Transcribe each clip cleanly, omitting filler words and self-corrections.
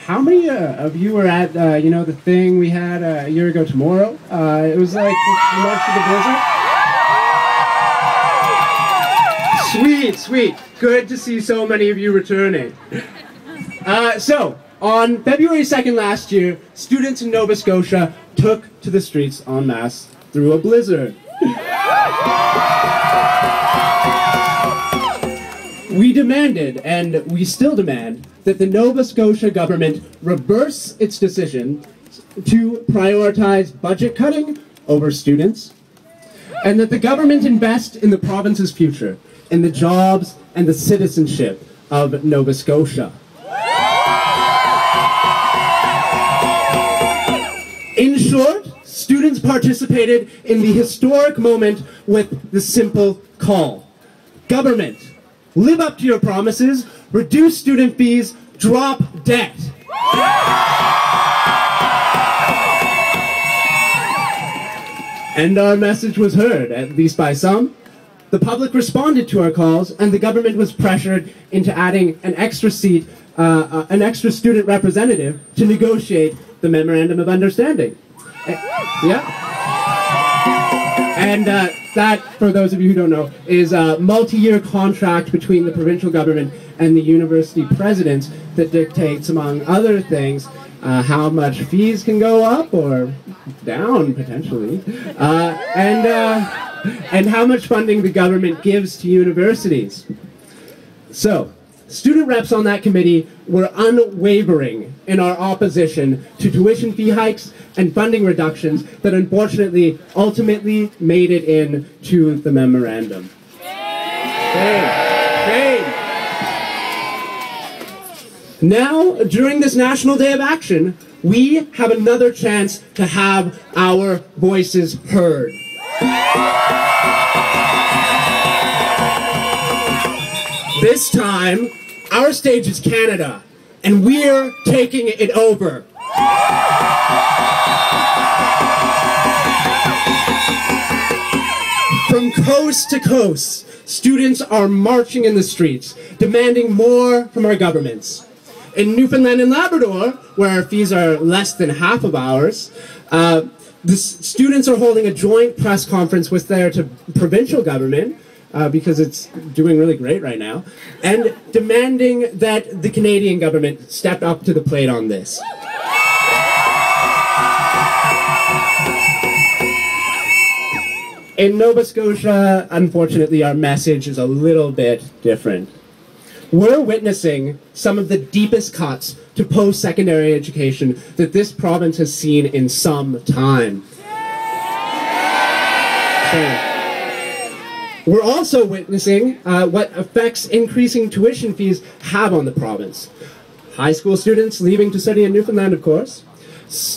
how many of you were at, the thing we had a year ago tomorrow? It was like March of the Blizzard. Sweet, sweet. Good to see so many of you returning. So, on February 2nd last year, students in Nova Scotia took to the streets en masse through a blizzard. We demanded, and we still demand, that the Nova Scotia government reverse its decision to prioritize budget cutting over students, and that the government invest in the province's future, in the jobs and the citizenship of Nova Scotia. In short, students participated in the historic moment with the simple call. Government, live up to your promises, reduce student fees, drop debt. And our message was heard, at least by some. The public responded to our calls, and the government was pressured into adding an extra seat, an extra student representative to negotiate the Memorandum of Understanding. And that, for those of you who don't know, is a multi-year contract between the provincial government and the university president that dictates, among other things, how much fees can go up or down, potentially, and how much funding the government gives to universities. So, student reps on that committee were unwavering in our opposition to tuition fee hikes and funding reductions that unfortunately ultimately made it into the memorandum. Shame. Now, during this National Day of Action, we have another chance to have our voices heard. This time, our stage is Canada, and we're taking it over. From coast to coast, students are marching in the streets, demanding more from our governments. In Newfoundland and Labrador, where our fees are less than half of ours, the students are holding a joint press conference with their provincial government, because it's doing really great right now, and demanding that the Canadian government step up to the plate on this. In Nova Scotia, unfortunately, our message is a little bit different. We're witnessing some of the deepest cuts to post-secondary education that this province has seen in some time. We're also witnessing what effects increasing tuition fees have on the province. High school students leaving to study in Newfoundland, of course,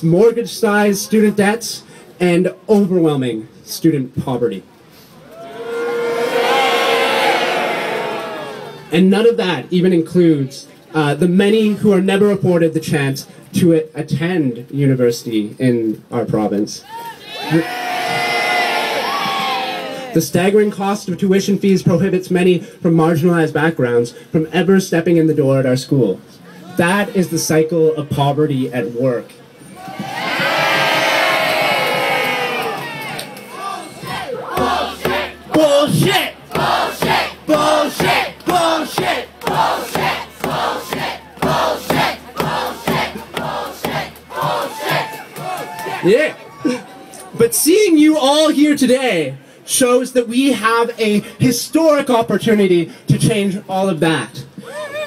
mortgage-sized student debts, and overwhelming student poverty. And none of that even includes the many who are never afforded the chance to attend university in our province. The staggering cost of tuition fees prohibits many from marginalized backgrounds from ever stepping in the door at our schools. That is the cycle of poverty at work. Bullshit! Bullshit! Bullshit! Bullshit! Bullshit! Bullshit! Bullshit! Bullshit! Bullshit! Bullshit! Bullshit! Yeah. But seeing you all here today shows that we have a historic opportunity to change all of that.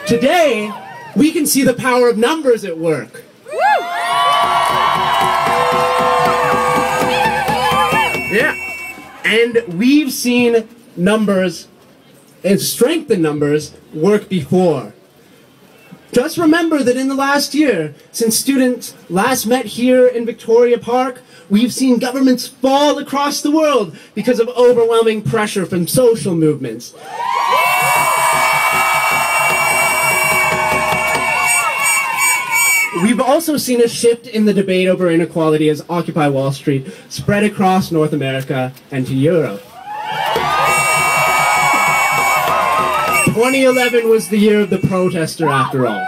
Today, we can see the power of numbers at work. Yeah. And we've seen numbers and strength in numbers work before. Just remember that in the last year, since students last met here in Victoria Park, we've seen governments fall across the world because of overwhelming pressure from social movements. We've also seen a shift in the debate over inequality as Occupy Wall Street spread across North America and to Europe. 2011 was the year of the protester, after all.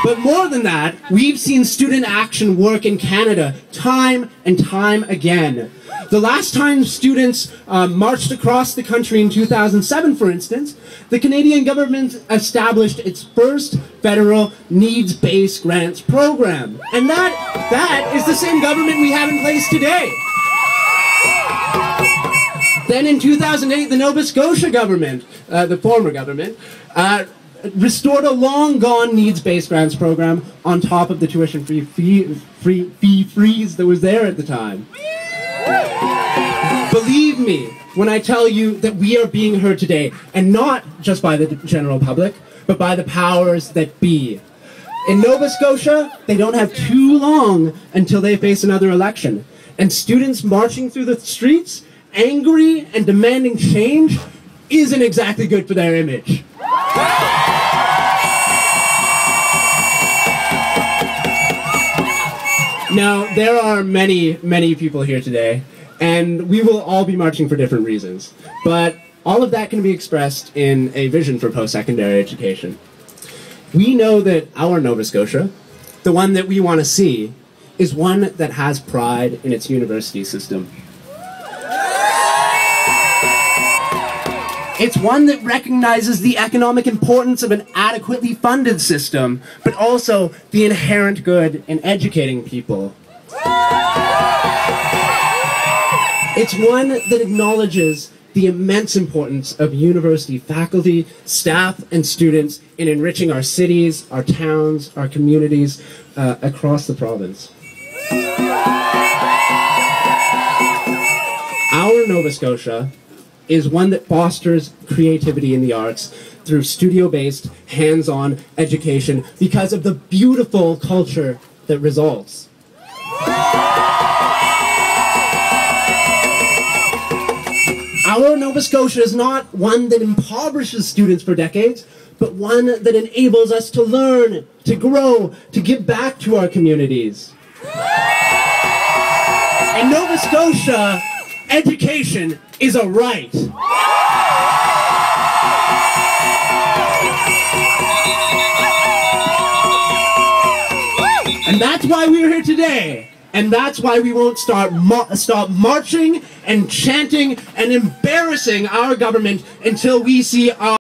But more than that, we've seen student action work in Canada time and time again. The last time students marched across the country in 2007, for instance, the Canadian government established its first federal needs-based grants program. And that is the same government we have in place today. Then in 2008, the Nova Scotia government, the former government, restored a long-gone needs-based grants program on top of the tuition-free fee freeze that was there at the time. Believe me when I tell you that we are being heard today, and not just by the general public, but by the powers that be. In Nova Scotia, they don't have too long until they face another election, and students marching through the streets, angry and demanding change, isn't exactly good for their image. Now, there are many, many people here today, and we will all be marching for different reasons. But all of that can be expressed in a vision for post-secondary education. We know that our Nova Scotia, the one that we want to see, is one that has pride in its university system. It's one that recognizes the economic importance of an adequately funded system, but also the inherent good in educating people. It's one that acknowledges the immense importance of university faculty, staff, and students in enriching our cities, our towns, our communities across the province. Our Nova Scotia is one that fosters creativity in the arts through studio-based, hands-on education because of the beautiful culture that results. Our Nova Scotia is not one that impoverishes students for decades, but one that enables us to learn, to grow, to give back to our communities. In Nova Scotia, education is a right. And that's why we're here today. And that's why we won't stop marching and chanting and embarrassing our government until we see our